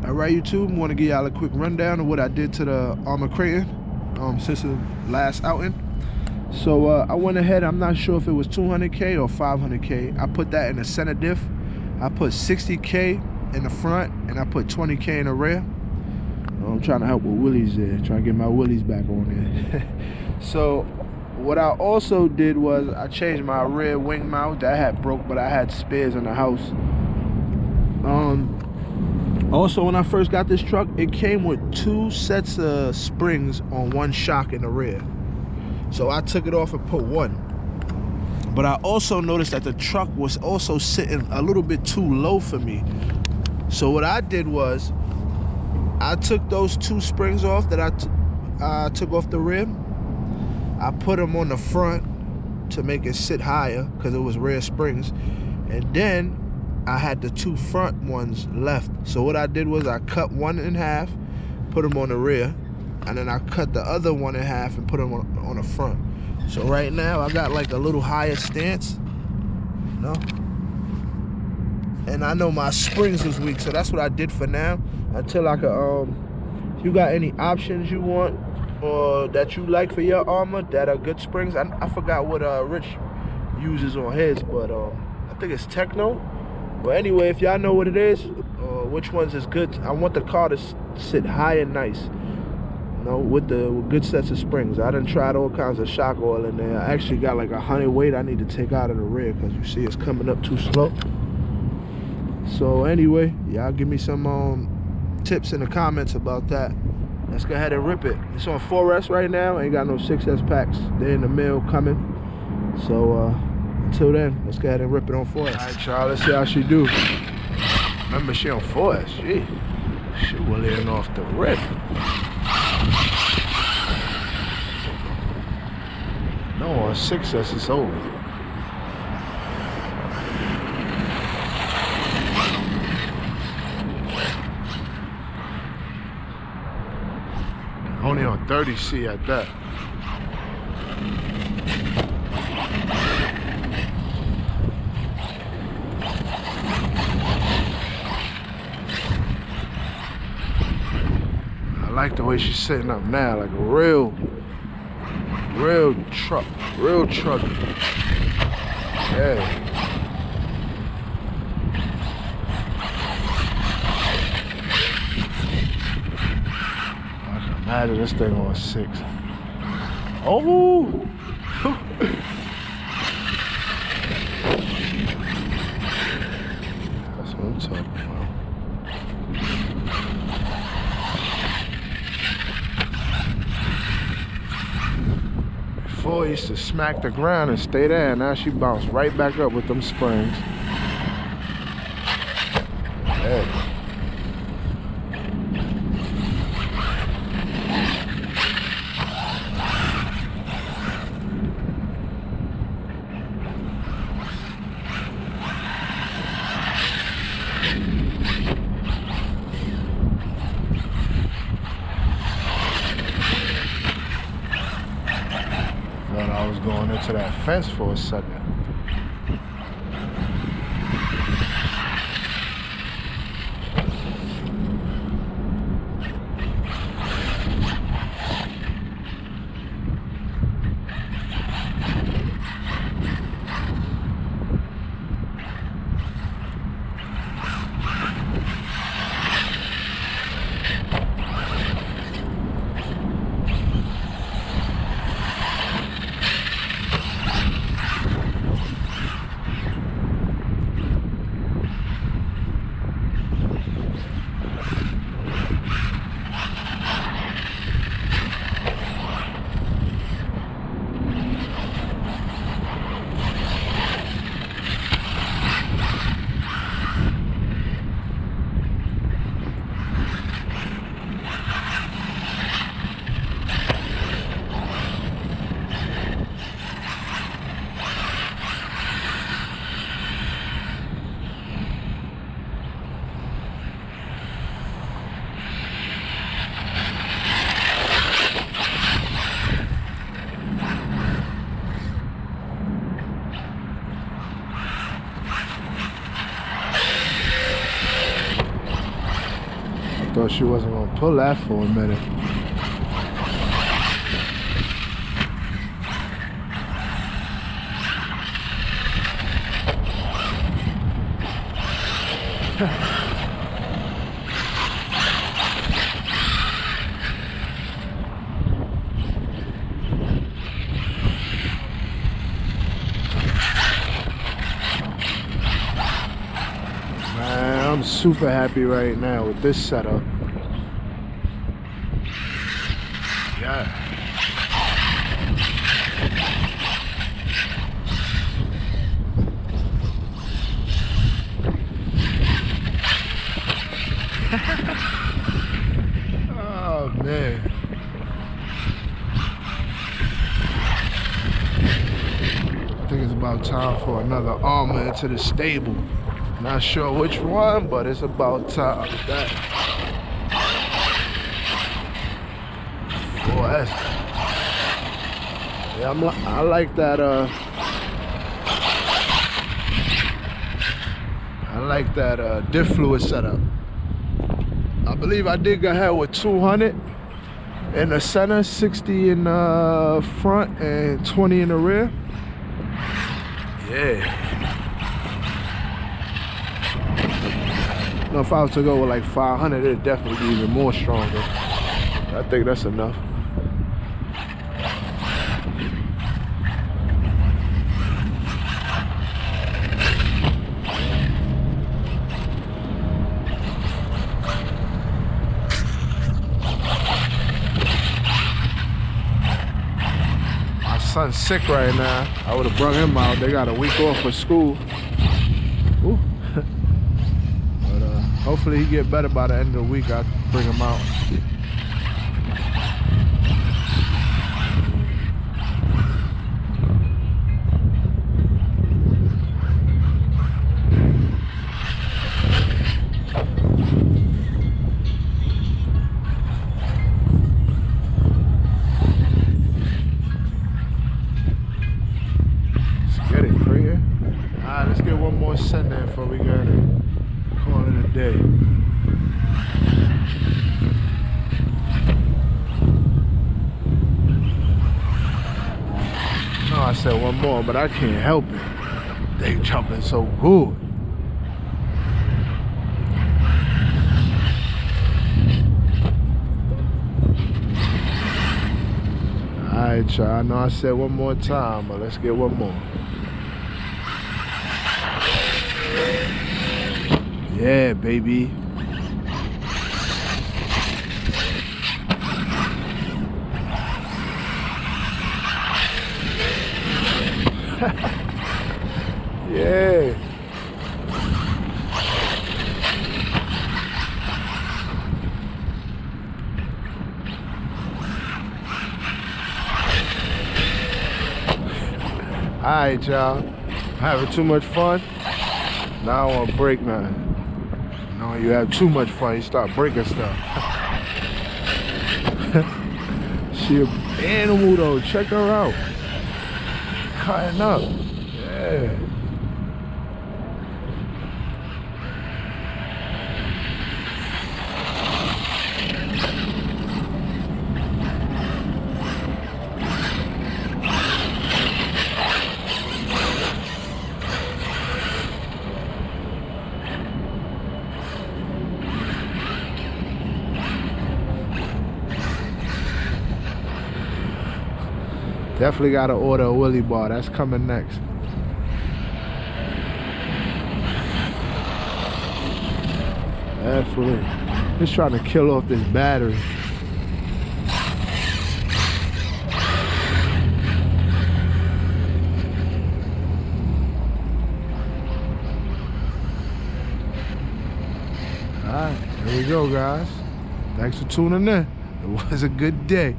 Alright, YouTube, want to give y'all a quick rundown of what I did to the Arrma Kraton since the last outing. So I went ahead, I'm not sure if it was 200K or 500K. I put that in the center diff. I put 60K in the front and I put 20K in the rear. I'm trying to help with wheelies there, trying to get my wheelies back on there. So what I also did was I changed my rear wing mount that had broke, but I had spares in the house. Also, when I first got this truck, it came with 2 sets of springs on 1 shock in the rear. So I took it off and put 1. But I also noticed that the truck was also sitting a little bit too low for me. So what I did was, I took those 2 springs off that I took off the rim. I put them on the front to make it sit higher because it was rear springs. And then I had the 2 front ones left. So what I did was I cut 1 in half, put them on the rear, and then I cut the other 1 in half and put them on the front. So right now I got like a little higher stance, you know? And I know my springs is weak, so that's what I did for now until I could, if you got any options you want or that you like for your Arrma that are good springs. I forgot what Rich uses on his, but I think it's Techno. But anyway, if y'all know what it is, which ones is good, I want the car to sit high and nice, you know, with good sets of springs. I done tried all kinds of shock oil in there. I actually got like 100 weight I need to take out of the rear because you see it's coming up too slow. So anyway, y'all give me some tips in the comments about that. Let's go ahead and rip it. It's on 4S right now. Ain't got no 6S packs. They're in the mail coming. So until then, let's go ahead and rip it on 4S. All right, y'all, let's see how she do. Remember, she on 4S. She willing off the rip. No, on 6S, it's over. Only on 30C at that. I like the way she's sitting up now, like a real truck, Yeah. I can imagine this thing on 6. Oh! That's what I'm talking about. Before I used to smack the ground and stay there, and now she bounced right back up with them springs. Yeah. I was going into that fence for a second. thought she wasn't gonna pull that for a minute. Man, I'm super happy right now with this setup. Yeah. Oh man. I think it's about time for another Arrma into the stable. Not sure which one, but it's about time. That. Boy, that's, yeah, I like that. I like that diff fluid setup. I believe I did go ahead with 200 in the center, 60 in the front, and 20 in the rear. Yeah. Now, if I was to go with like 500, it'd definitely be even more stronger. I think that's enough. My son's sick right now. I would have brought him out. They got a week off for school. Ooh. Hopefully he get better by the end of the week. I'll bring him out. Let's get it, Kraton. Alright, let's get one more send in before we got it. Call it a day. No, I said one more, but I can't help it. They jumping so good. Alright, y'all. I know I said one more time, but let's get one more. Yeah, baby. Yeah. Alright, y'all. Having too much fun? Now I want to break nothing. No, you have too much fun, you start breaking stuff. She an animal though, check her out. Cutting up, yeah. Definitely gotta order a Willy bar. That's coming next. Definitely. Just trying to kill off this battery. Alright, here we go, guys. Thanks for tuning in. It was a good day.